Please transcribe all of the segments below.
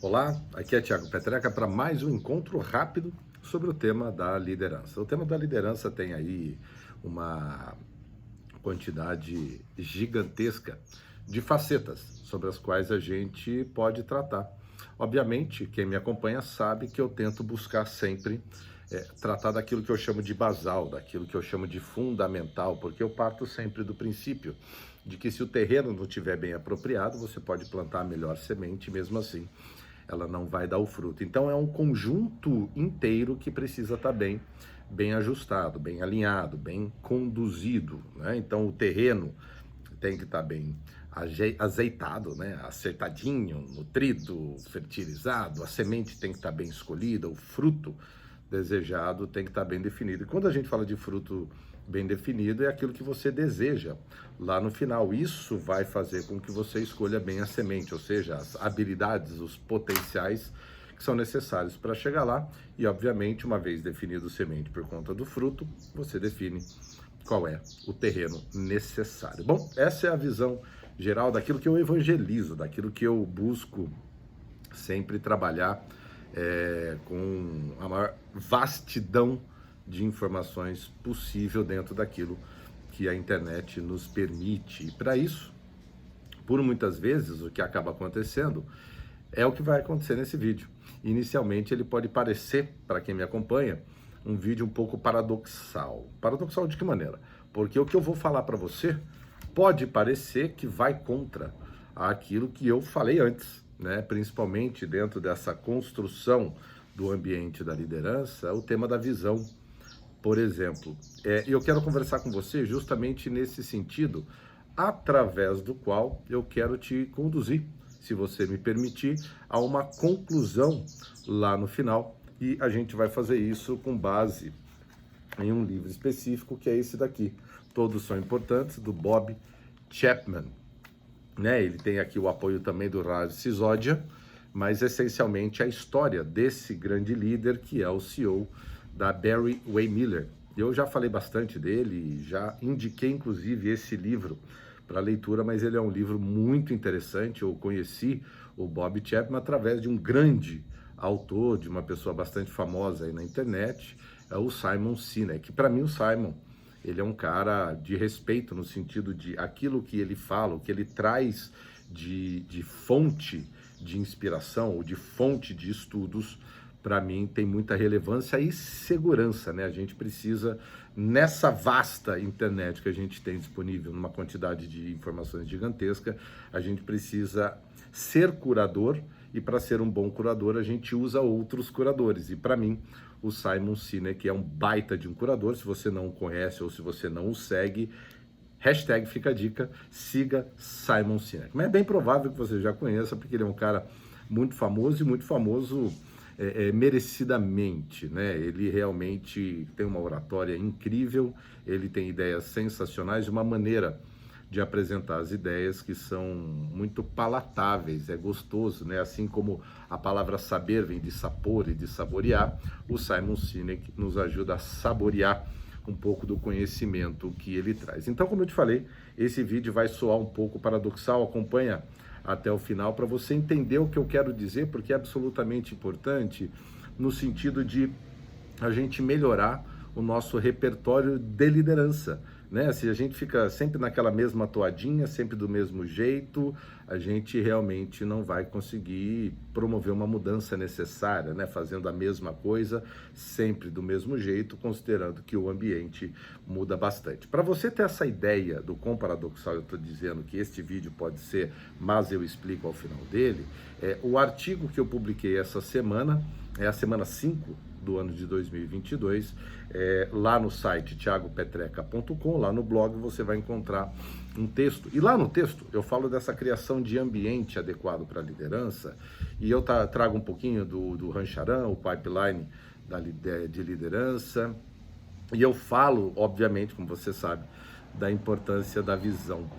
Olá, aqui é Thiago Petreca para mais um encontro rápido sobre o tema da liderança. O tema da liderança tem aí uma quantidade gigantesca de facetas sobre as quais a gente pode tratar. Obviamente, quem me acompanha sabe que eu tento buscar sempre tratar daquilo que eu chamo de basal, daquilo que eu chamo de fundamental, porque eu parto sempre do princípio de que se o terreno não estiver bem apropriado, você pode plantar a melhor semente, mesmo assim ela não vai dar o fruto. Então é um conjunto inteiro que precisa estar bem ajustado, bem alinhado, bem conduzido, né? Então o terreno tem que estar bem azeitado, né? Acertadinho, nutrido, fertilizado, a semente tem que estar bem escolhida, o fruto desejado tem que estar bem definido. E quando a gente fala de fruto bem definido, é aquilo que você deseja lá no final. Isso vai fazer com que você escolha bem a semente, ou seja, as habilidades, os potenciais que são necessários para chegar lá. E, obviamente, uma vez definido a semente por conta do fruto, você define qual é o terreno necessário. Bom, essa é a visão geral daquilo que eu evangelizo, daquilo que eu busco sempre trabalhar com a maior vastidão de informações possível dentro daquilo que a internet nos permite. E para isso, por muitas vezes, o que acaba acontecendo é o que vai acontecer nesse vídeo. Inicialmente, ele pode parecer, para quem me acompanha, um vídeo um pouco paradoxal. Paradoxal de que maneira? Porque o que eu vou falar para você pode parecer que vai contra aquilo que eu falei antes, né? Principalmente dentro dessa construção do ambiente da liderança, o tema da visão, por exemplo. Eu quero conversar com você justamente nesse sentido, através do qual eu quero te conduzir, se você me permitir, a uma conclusão lá no final. E a gente vai fazer isso com base em um livro específico, que é esse daqui, Todos São Importantes, do Bob Chapman. Né? Ele tem aqui o apoio também do Raj Sisodia, mas essencialmente a história desse grande líder que é o CEO da Barry Wehmiller. Eu já falei bastante dele, já indiquei inclusive esse livro para leitura, mas ele é um livro muito interessante. Eu conheci o Bob Chapman através de um grande autor, de uma pessoa bastante famosa aí na internet, é o Simon Sinek. Para mim o Simon, ele é um cara de respeito no sentido de aquilo que ele fala, o que ele traz de fonte de inspiração ou de fonte de estudos, para mim tem muita relevância e segurança, né? A gente precisa, nessa vasta internet que a gente tem disponível, numa quantidade de informações gigantesca, a gente precisa ser curador, e para ser um bom curador a gente usa outros curadores. E para mim, o Simon Sinek é um baita de um curador. Se você não o conhece ou se você não o segue, hashtag fica a dica, siga Simon Sinek. Mas é bem provável que você já conheça, porque ele é um cara muito famoso, e muito famoso merecidamente, né? Ele realmente tem uma oratória incrível, ele tem ideias sensacionais, uma maneira de apresentar as ideias que são muito palatáveis, é gostoso, né? Assim como a palavra saber vem de sapor e de saborear, o Simon Sinek nos ajuda a saborear um pouco do conhecimento que ele traz. Então, como eu te falei, esse vídeo vai soar um pouco paradoxal, acompanha até o final para você entender o que eu quero dizer, porque é absolutamente importante no sentido de a gente melhorar o nosso repertório de liderança, né? Se a gente fica sempre naquela mesma toadinha, sempre do mesmo jeito, a gente realmente não vai conseguir promover uma mudança necessária, né? Fazendo a mesma coisa, sempre do mesmo jeito, considerando que o ambiente muda bastante. Para você ter essa ideia do quão paradoxal eu estou dizendo que este vídeo pode ser, mas eu explico ao final dele, o artigo que eu publiquei essa semana, é a semana 5 do ano de 2022, lá no site thiagopetreca.com, lá no blog você vai encontrar um texto, e lá no texto eu falo dessa criação de ambiente adequado para a liderança, e eu trago um pouquinho do Rancharan, o pipeline de liderança, e eu falo, obviamente, como você sabe, da importância da visão.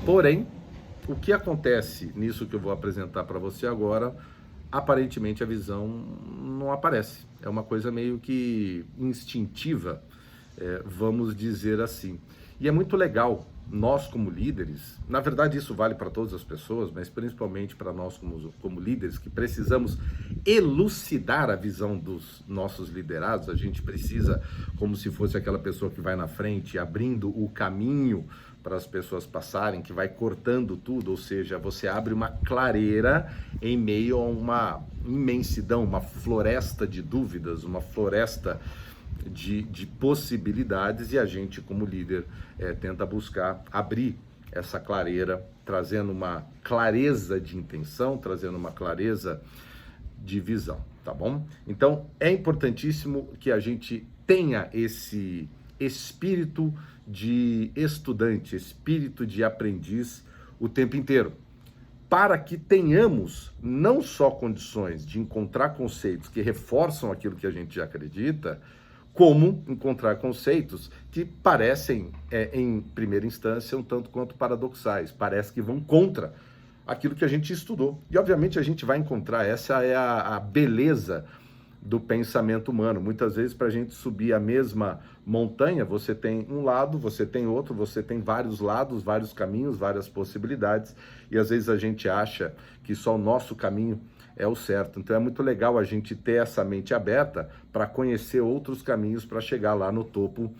Porém, o que acontece nisso que eu vou apresentar para você agora, aparentemente a visão não aparece. É uma coisa meio que instintiva, vamos dizer assim. E é muito legal nós como líderes, na verdade isso vale para todas as pessoas, mas principalmente para nós como líderes, que precisamos elucidar a visão dos nossos liderados. A gente precisa, como se fosse aquela pessoa que vai na frente, abrindo o caminho para as pessoas passarem, que vai cortando tudo, ou seja, você abre uma clareira em meio a uma imensidão, uma floresta de dúvidas, uma floresta de possibilidades, e a gente, como líder, tenta buscar abrir essa clareira, trazendo uma clareza de intenção, trazendo uma clareza de visão, tá bom? Então, é importantíssimo que a gente tenha esse espírito de estudante, espírito de aprendiz o tempo inteiro, para que tenhamos não só condições de encontrar conceitos que reforçam aquilo que a gente já acredita, como encontrar conceitos que parecem, em primeira instância, um tanto quanto paradoxais, parece que vão contra aquilo que a gente estudou. E, obviamente, a gente vai encontrar, essa é a beleza do pensamento humano. Muitas vezes, para a gente subir a mesma montanha, você tem um lado, você tem outro, você tem vários lados, vários caminhos, várias possibilidades, e às vezes a gente acha que só o nosso caminho é o certo. Então é muito legal a gente ter essa mente aberta para conhecer outros caminhos para chegar lá no topo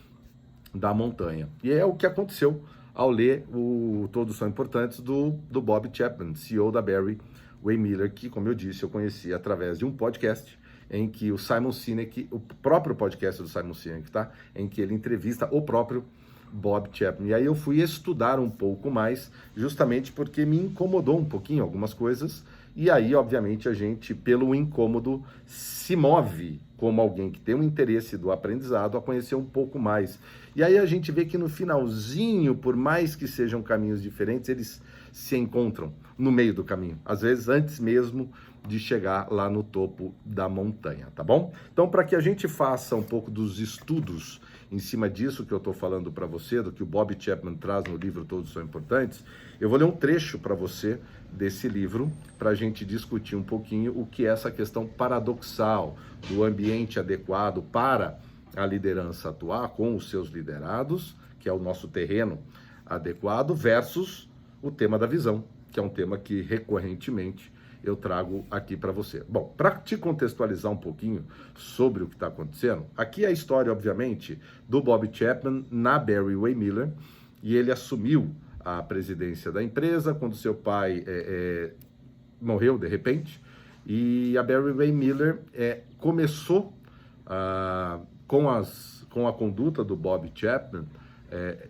da montanha. E é o que aconteceu ao ler o Todos São Importantes do Bob Chapman, CEO da Barry Wehmiller, que, como eu disse, eu conheci através de um podcast em que o Simon Sinek, o próprio podcast do Simon Sinek, tá? Em que ele entrevista o próprio Bob Chapman. E aí eu fui estudar um pouco mais, justamente porque me incomodou um pouquinho algumas coisas, e aí, obviamente, a gente, pelo incômodo, se move como alguém que tem um interesse do aprendizado a conhecer um pouco mais. E aí a gente vê que no finalzinho, por mais que sejam caminhos diferentes, eles se encontram no meio do caminho, às vezes antes mesmo de chegar lá no topo da montanha, tá bom? Então, para que a gente faça um pouco dos estudos em cima disso que eu estou falando para você, do que o Bob Chapman traz no livro Todos São Importantes, eu vou ler um trecho para você desse livro, para a gente discutir um pouquinho o que é essa questão paradoxal do ambiente adequado para a liderança atuar com os seus liderados, que é o nosso terreno adequado, versus o tema da visão, que é um tema que recorrentemente eu trago aqui para você. Bom, para te contextualizar um pouquinho sobre o que está acontecendo, aqui é a história, obviamente, do Bob Chapman na Barry Wehmiller, e ele assumiu a presidência da empresa quando seu pai morreu de repente, e a Barry Wehmiller começou com a conduta do Bob Chapman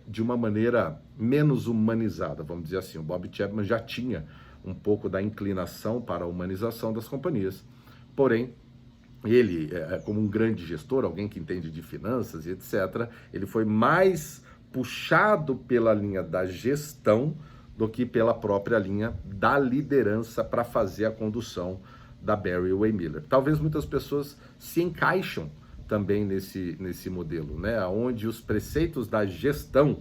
de uma maneira menos humanizada, vamos dizer assim. O Bob Chapman já tinha um pouco da inclinação para a humanização das companhias, porém, ele, como um grande gestor, alguém que entende de finanças e etc., ele foi mais puxado pela linha da gestão do que pela própria linha da liderança para fazer a condução da Barry Wehmiller. Talvez muitas pessoas se encaixam também nesse modelo, né? Onde os preceitos da gestão,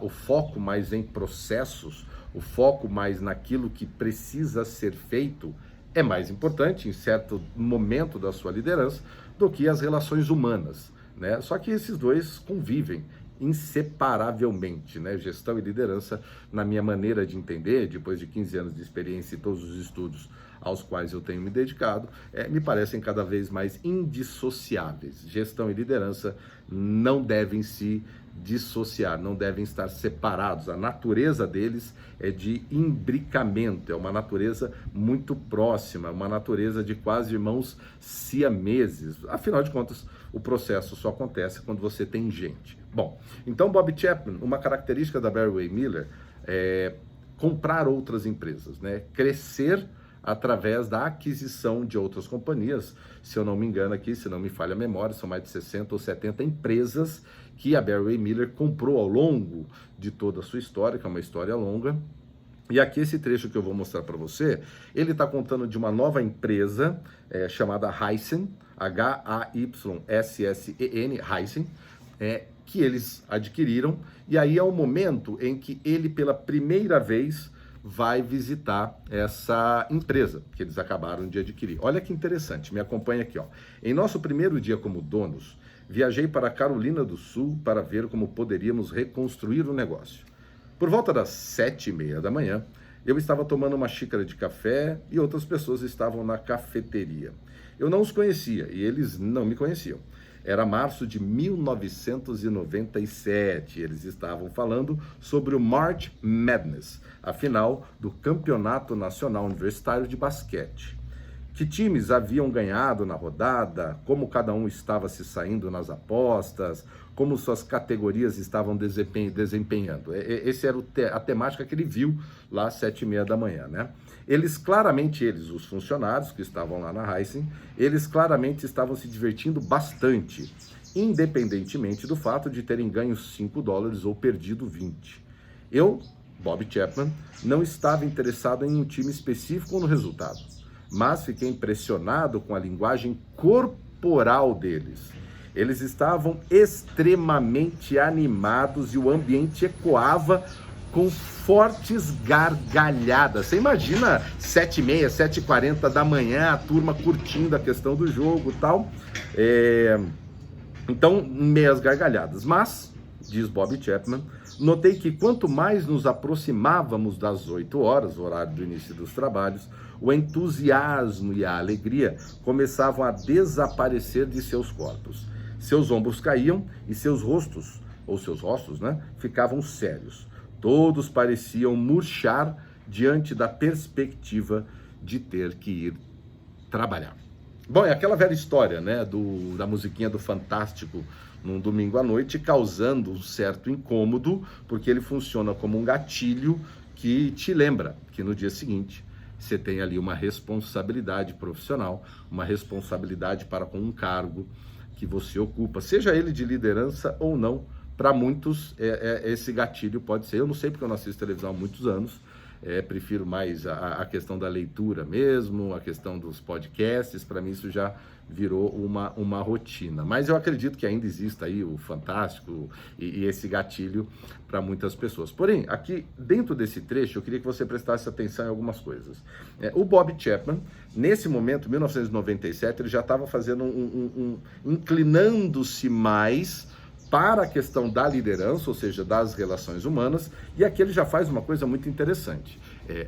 o foco mais em processos, o foco mais naquilo que precisa ser feito, é mais importante em certo momento da sua liderança do que as relações humanas, né? Só que esses dois convivem inseparavelmente, né? Gestão e liderança, na minha maneira de entender, depois de 15 anos de experiência e todos os estudos aos quais eu tenho me dedicado, me parecem cada vez mais indissociáveis. Gestão e liderança não devem se dissociar, não devem estar separados. A natureza deles é de imbricamento, é uma natureza muito próxima, uma natureza de quase irmãos siameses. Afinal de contas, o processo só acontece quando você tem gente. Bom, então Bob Chapman, uma característica da Barry Wehmiller é comprar outras empresas, né? Crescer através da aquisição de outras companhias. Se eu não me engano aqui, se não me falha a memória, são mais de 60 ou 70 empresas que a Barry Wehmiller comprou ao longo de toda a sua história, que é uma história longa. E aqui esse trecho que eu vou mostrar para você, ele está contando de uma nova empresa chamada Hyssen, Hyssen, Hyssen, que eles adquiriram, e aí é o momento em que ele pela primeira vez vai visitar essa empresa que eles acabaram de adquirir. Olha que interessante, me acompanha aqui, ó. Em nosso primeiro dia como donos, viajei para a Carolina do Sul para ver como poderíamos reconstruir o negócio. Por volta das 7h30 da manhã, eu estava tomando uma xícara de café e outras pessoas estavam na cafeteria. Eu não os conhecia e eles não me conheciam. Era março de 1997. Eles estavam falando sobre o March Madness, a final do Campeonato Nacional Universitário de Basquete. Que times haviam ganhado na rodada, como cada um estava se saindo nas apostas, como suas categorias estavam desempenhando. Essa era a temática que ele viu lá às 7h30 da manhã, né? Eles, os funcionários que estavam lá na Heisen, eles claramente estavam se divertindo bastante, independentemente do fato de terem ganho $5 ou perdido 20. Eu, Bob Chapman, não estava interessado em um time específico ou no resultado, mas fiquei impressionado com a linguagem corporal deles. Eles estavam extremamente animados e o ambiente ecoava com fortes gargalhadas. Você imagina 7h30, 7h40 da manhã, a turma curtindo a questão do jogo e tal. Então, meias gargalhadas. Mas, diz Bob Chapman, notei que quanto mais nos aproximávamos das 8 horas, o horário do início dos trabalhos, o entusiasmo e a alegria começavam a desaparecer de seus corpos. Seus ombros caíam e seus rostos, né, ficavam sérios. Todos pareciam murchar diante da perspectiva de ter que ir trabalhar. Bom, é aquela velha história, né, da musiquinha do Fantástico num domingo à noite, causando um certo incômodo, porque ele funciona como um gatilho que te lembra que no dia seguinte você tem ali uma responsabilidade profissional, uma responsabilidade para com um cargo que você ocupa, seja ele de liderança ou não. Para muitos, esse gatilho pode ser. Eu não sei porque eu não assisto televisão há muitos anos, prefiro mais a questão da leitura mesmo, a questão dos podcasts. Para mim isso já virou uma rotina. Mas eu acredito que ainda exista aí o Fantástico e esse gatilho para muitas pessoas. Porém, aqui dentro desse trecho, eu queria que você prestasse atenção em algumas coisas. O Bob Chapman, nesse momento, 1997, ele já estava fazendo inclinando-se mais para a questão da liderança, ou seja, das relações humanas, e aqui ele já faz uma coisa muito interessante,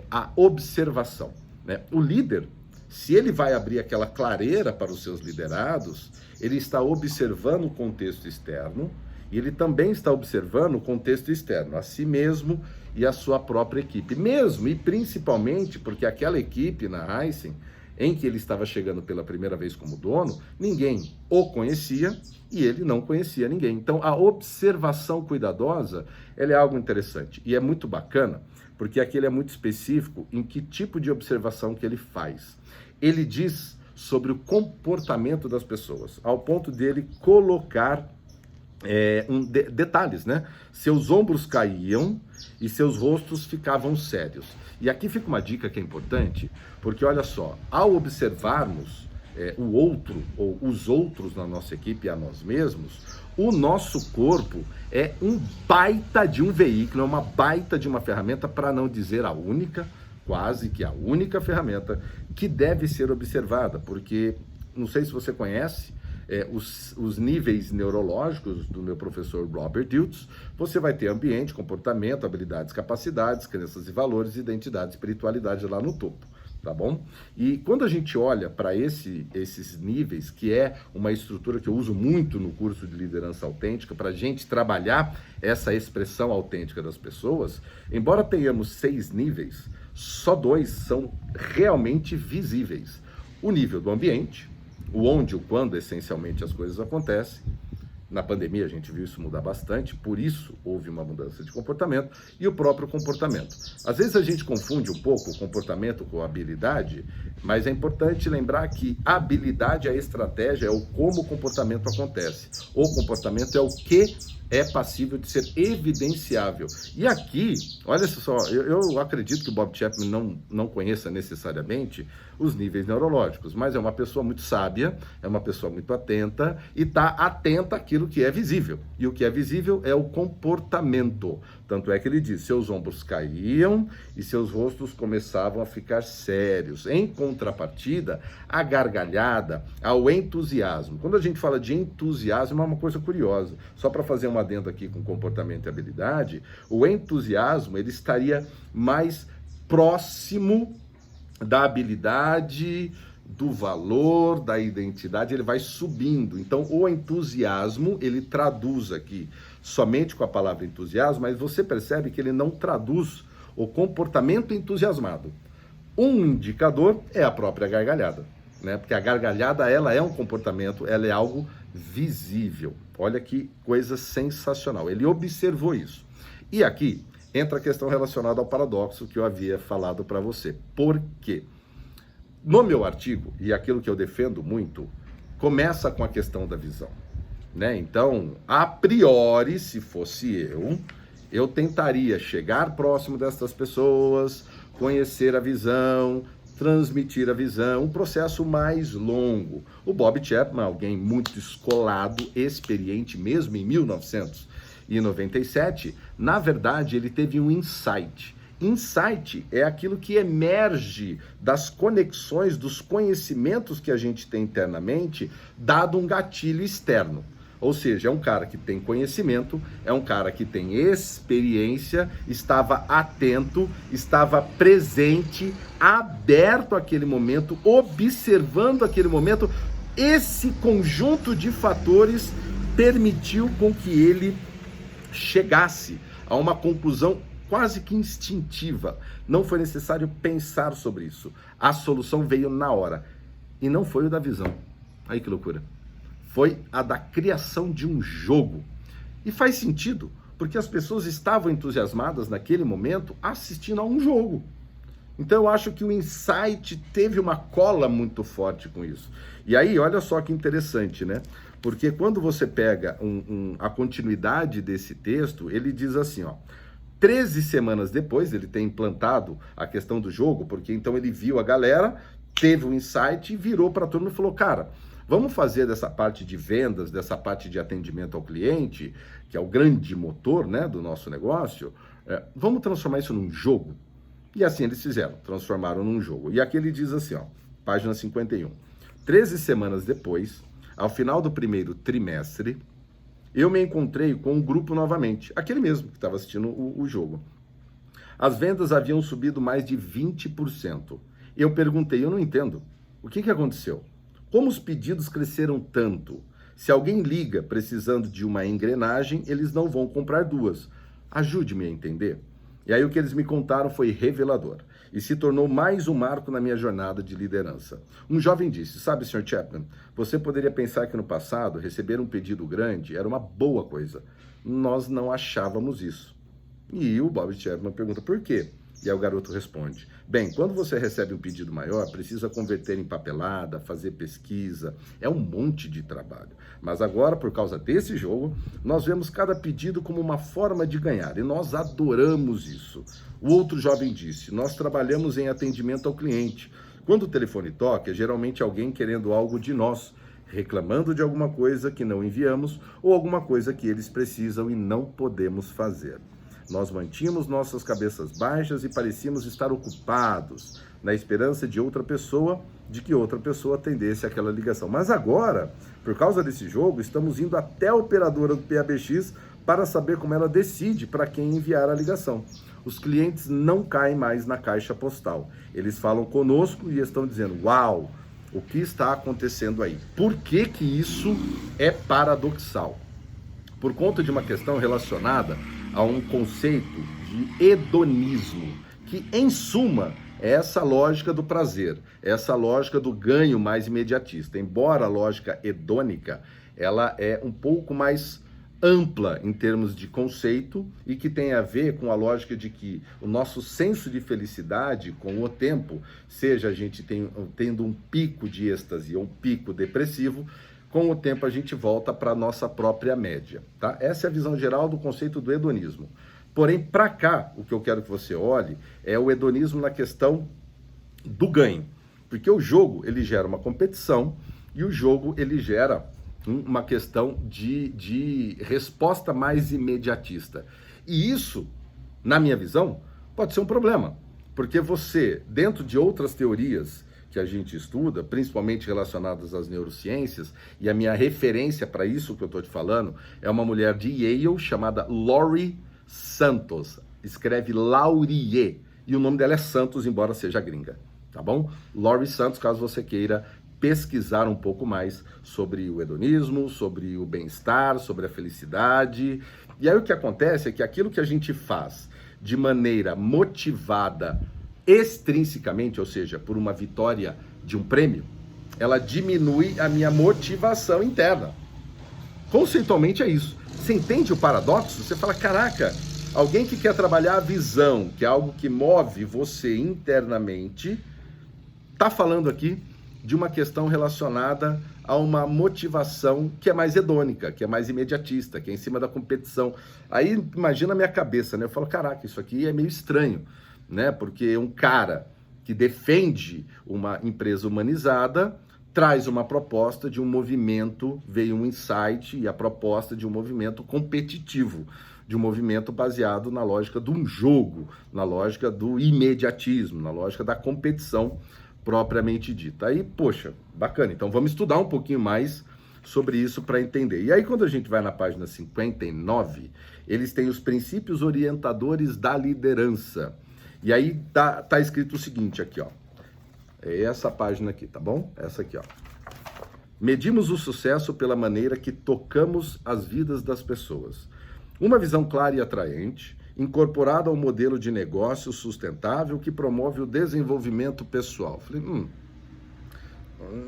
a observação, né? O líder, se ele vai abrir aquela clareira para os seus liderados, ele está observando o contexto externo, e ele também está observando o contexto externo, a si mesmo e a sua própria equipe, mesmo e principalmente porque aquela equipe na Heisen, em que ele estava chegando pela primeira vez como dono, ninguém o conhecia e ele não conhecia ninguém. Então, a observação cuidadosa, ela é algo interessante e é muito bacana, porque aqui ele é muito específico em que tipo de observação que ele faz. Ele diz sobre o comportamento das pessoas, ao ponto dele colocar detalhes, né? Seus ombros caíam e seus rostos ficavam sérios. E aqui fica uma dica que é importante, porque olha só, ao observarmos o outro ou os outros na nossa equipe e a nós mesmos, o nosso corpo é um baita de um veículo, é uma baita de uma ferramenta, para não dizer a única, quase que a única ferramenta que deve ser observada, porque não sei se você conhece os níveis neurológicos do meu professor Robert Dilts. Você vai ter ambiente, comportamento, habilidades, capacidades, crenças e valores, identidade, espiritualidade lá no topo, tá bom? E quando a gente olha para esses níveis, que é uma estrutura que eu uso muito no curso de liderança autêntica, para a gente trabalhar essa expressão autêntica das pessoas, embora tenhamos 6 níveis, só 2 são realmente visíveis. O nível do ambiente, o onde, o quando, essencialmente, as coisas acontecem. Na pandemia a gente viu isso mudar bastante, por isso houve uma mudança de comportamento, e o próprio comportamento. Às vezes a gente confunde um pouco o comportamento com a habilidade, mas é importante lembrar que a habilidade, a estratégia, é o como o comportamento acontece. O comportamento é o que é passível de ser evidenciável. E aqui, olha só, eu acredito que o Bob Chapman não conheça necessariamente os níveis neurológicos, mas é uma pessoa muito sábia, é uma pessoa muito atenta e está atenta àquilo que é visível. E o que é visível é o comportamento. Tanto é que ele diz, seus ombros caíam e seus rostos começavam a ficar sérios. Em contrapartida, a gargalhada, ao entusiasmo. Quando a gente fala de entusiasmo, é uma coisa curiosa. Só para fazer uma um adendo aqui com comportamento e habilidade, o entusiasmo ele estaria mais próximo da habilidade, do valor, da identidade, ele vai subindo. Então, o entusiasmo, ele traduz aqui somente com a palavra entusiasmo, mas você percebe que ele não traduz o comportamento entusiasmado. Um indicador é a própria gargalhada, né? Porque a gargalhada, ela é um comportamento, ela é algo visível. Olha que coisa sensacional. Ele observou isso. E aqui entra a questão relacionada ao paradoxo que eu havia falado para você. Por quê? No meu artigo, e aquilo que eu defendo muito, começa com a questão da visão, né? Então, a priori, se fosse eu tentaria chegar próximo dessas pessoas, conhecer a visão, transmitir a visão, um processo mais longo. O Bob Chapman, alguém muito escolado, experiente mesmo em 1997, na verdade, ele teve um insight. Insight é aquilo que emerge das conexões, dos conhecimentos que a gente tem internamente, dado um gatilho externo. Ou seja, é um cara que tem conhecimento, é um cara que tem experiência, estava atento, estava presente, aberto àquele momento, observando aquele momento. Esse conjunto de fatores permitiu com que ele chegasse a uma conclusão quase que instintiva. Não foi necessário pensar sobre isso. A solução veio na hora. E não foi o da visão. Aí que loucura. Foi a da criação de um jogo. E faz sentido, porque as pessoas estavam entusiasmadas naquele momento assistindo a um jogo. Então eu acho que o insight teve uma cola muito forte com isso. E aí, olha só que interessante, né? Porque quando você pega a continuidade desse texto, ele diz assim, ó: 13 semanas depois, ele tem implantado a questão do jogo, porque então ele viu a galera, teve um insight e virou para a turma e falou, cara, vamos fazer dessa parte de vendas, dessa parte de atendimento ao cliente, que é o grande motor, né, do nosso negócio, vamos transformar isso num jogo? E assim eles fizeram, transformaram num jogo. E aqui ele diz assim, ó, página 51, 13 semanas depois, ao final do primeiro trimestre, eu me encontrei com um grupo novamente, aquele mesmo que estava assistindo o jogo. As vendas haviam subido mais de 20%. Eu perguntei, eu não entendo, o que aconteceu? Como os pedidos cresceram tanto? Se alguém liga precisando de uma engrenagem, eles não vão comprar duas. Ajude-me a entender. E aí o que eles me contaram foi revelador e se tornou mais um marco na minha jornada de liderança. Um jovem disse, sabe, Sr. Chapman, você poderia pensar que no passado receber um pedido grande era uma boa coisa. Nós não achávamos isso. E o Bob Chapman pergunta, por quê? E aí o garoto responde, bem, quando você recebe um pedido maior, precisa converter em papelada, fazer pesquisa, é um monte de trabalho. Mas agora, por causa desse jogo, nós vemos cada pedido como uma forma de ganhar, e nós adoramos isso. O outro jovem disse, nós trabalhamos em atendimento ao cliente. Quando o telefone toca, é geralmente alguém querendo algo de nós, reclamando de alguma coisa que não enviamos, ou alguma coisa que eles precisam e não podemos fazer. Nós mantínhamos nossas cabeças baixas e parecíamos estar ocupados, na esperança de que outra pessoa atendesse aquela ligação. Mas agora, por causa desse jogo, estamos indo até a operadora do PABX para saber como ela decide para quem enviar a ligação. Os clientes não caem mais na caixa postal. Eles falam conosco e estão dizendo, uau, o que está acontecendo aí? Por que isso é paradoxal? Por conta de uma questão relacionada a um conceito de hedonismo, que em suma é essa lógica do prazer, essa lógica do ganho mais imediatista. Embora a lógica hedônica, ela é um pouco mais ampla em termos de conceito e que tem a ver com a lógica de que o nosso senso de felicidade com o tempo, seja a gente tendo um pico de êxtase ou um pico depressivo, com o tempo a gente volta para a nossa própria média, tá? Essa é a visão geral do conceito do hedonismo. Porém, para cá, o que eu quero que você olhe é o hedonismo na questão do ganho. Porque o jogo, ele gera uma competição e o jogo, ele gera uma questão de resposta mais imediatista. E isso, na minha visão, pode ser um problema. Porque você, dentro de outras teorias que que a gente estuda, principalmente relacionadas às neurociências, e a minha referência para isso que eu estou te falando é uma mulher de Yale chamada Laurie Santos. Escreve Laurier, e o nome dela é Santos, embora seja gringa, tá bom? Laurie Santos, caso você queira pesquisar um pouco mais sobre o hedonismo, sobre o bem-estar, sobre a felicidade. E aí o que acontece é que aquilo que a gente faz de maneira motivada extrinsecamente, ou seja, por uma vitória de um prêmio, ela diminui a minha motivação interna. Conceitualmente é isso. Você entende o paradoxo? Você fala, caraca, alguém que quer trabalhar a visão, que é algo que move você internamente, está falando aqui de uma questão relacionada a uma motivação que é mais hedônica, que é mais imediatista, que é em cima da competição. Aí imagina a minha cabeça, né? Eu falo, caraca, isso aqui é meio estranho, né? Porque um cara que defende uma empresa humanizada traz uma proposta de um movimento, veio um insight e a proposta de um movimento competitivo, de um movimento baseado na lógica de um jogo, na lógica do imediatismo, na lógica da competição propriamente dita. Aí, poxa, bacana. Então vamos estudar um pouquinho mais sobre isso para entender. E aí quando a gente vai na página 59, eles têm os princípios orientadores da liderança. E aí tá escrito o seguinte aqui, ó. É essa página aqui, tá bom? Essa aqui, ó. Medimos o sucesso pela maneira que tocamos as vidas das pessoas. Uma visão clara e atraente, incorporada ao modelo de negócio sustentável que promove o desenvolvimento pessoal. Falei,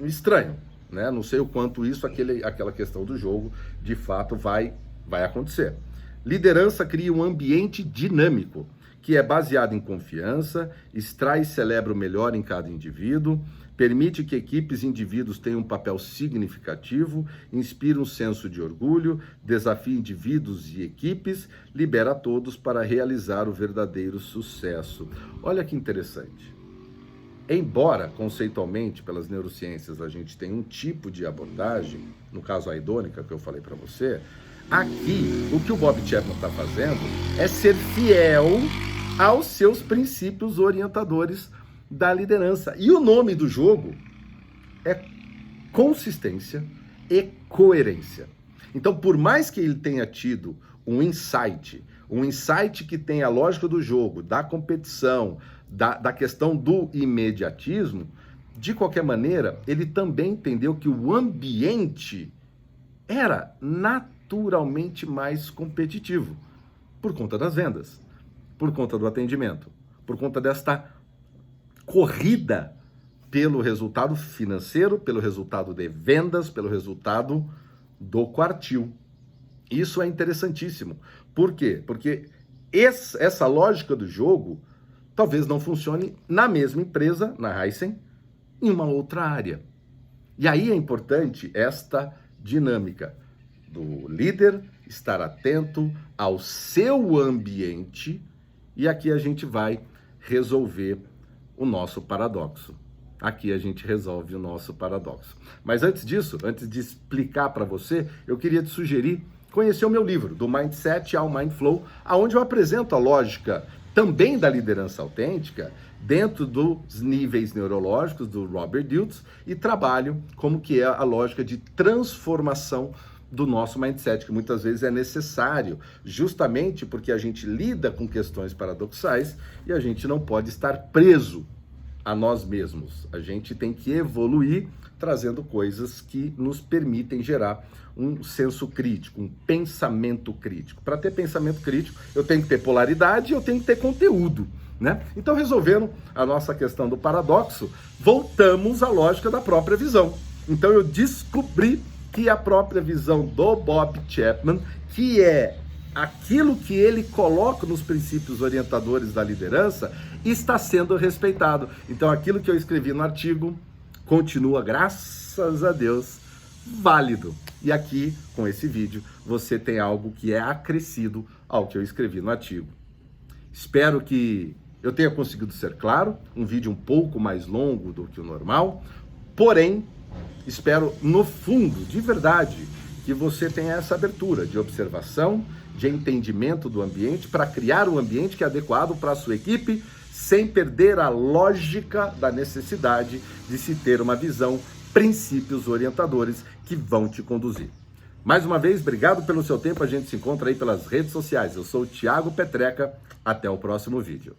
estranho, né? Não sei o quanto isso, aquela questão do jogo, de fato vai acontecer. Liderança cria um ambiente dinâmico, que é baseado em confiança, extrai e celebra o melhor em cada indivíduo, permite que equipes e indivíduos tenham um papel significativo, inspira um senso de orgulho, desafia indivíduos e equipes, libera todos para realizar o verdadeiro sucesso. Olha que interessante. Embora, conceitualmente, pelas neurociências, a gente tenha um tipo de abordagem, no caso a hedônica que eu falei para você, aqui, o que o Bob Chapman está fazendo é ser fiel aos seus princípios orientadores da liderança. E o nome do jogo é consistência e coerência. Então, por mais que ele tenha tido um insight que tem a lógica do jogo, da competição, da questão do imediatismo, de qualquer maneira, ele também entendeu que o ambiente era naturalmente mais competitivo, por conta das vendas, por conta do atendimento, por conta desta corrida pelo resultado financeiro, pelo resultado de vendas, pelo resultado do quartil. Isso é interessantíssimo. Por quê? Porque essa lógica do jogo talvez não funcione na mesma empresa, na Heisen, em uma outra área. E aí é importante esta dinâmica do líder estar atento ao seu ambiente, e aqui a gente vai resolver o nosso paradoxo. Aqui a gente resolve o nosso paradoxo. Mas antes disso, antes de explicar para você, eu queria te sugerir conhecer o meu livro, do Mindset ao Mindflow, onde eu apresento a lógica também da liderança autêntica dentro dos níveis neurológicos do Robert Dilts e trabalho como que é a lógica de transformação do nosso mindset, que muitas vezes é necessário, justamente porque a gente lida com questões paradoxais e a gente não pode estar preso a nós mesmos. A gente tem que evoluir trazendo coisas que nos permitem gerar um senso crítico, um pensamento crítico. Para ter pensamento crítico, eu tenho que ter polaridade e eu tenho que ter conteúdo, né? Então, resolvendo a nossa questão do paradoxo, voltamos à lógica da própria visão. Então, eu descobri que a própria visão do Bob Chapman, que é aquilo que ele coloca nos princípios orientadores da liderança, está sendo respeitado. Então, aquilo que eu escrevi no artigo continua, graças a Deus, válido. E aqui, com esse vídeo, você tem algo que é acrescido ao que eu escrevi no artigo. Espero que eu tenha conseguido ser claro, um vídeo um pouco mais longo do que o normal, porém, espero, no fundo, de verdade, que você tenha essa abertura de observação, de entendimento do ambiente, para criar um ambiente que é adequado para a sua equipe, sem perder a lógica da necessidade de se ter uma visão, princípios orientadores que vão te conduzir. Mais uma vez, obrigado pelo seu tempo, a gente se encontra aí pelas redes sociais. Eu sou o Thiago Petreca, até o próximo vídeo.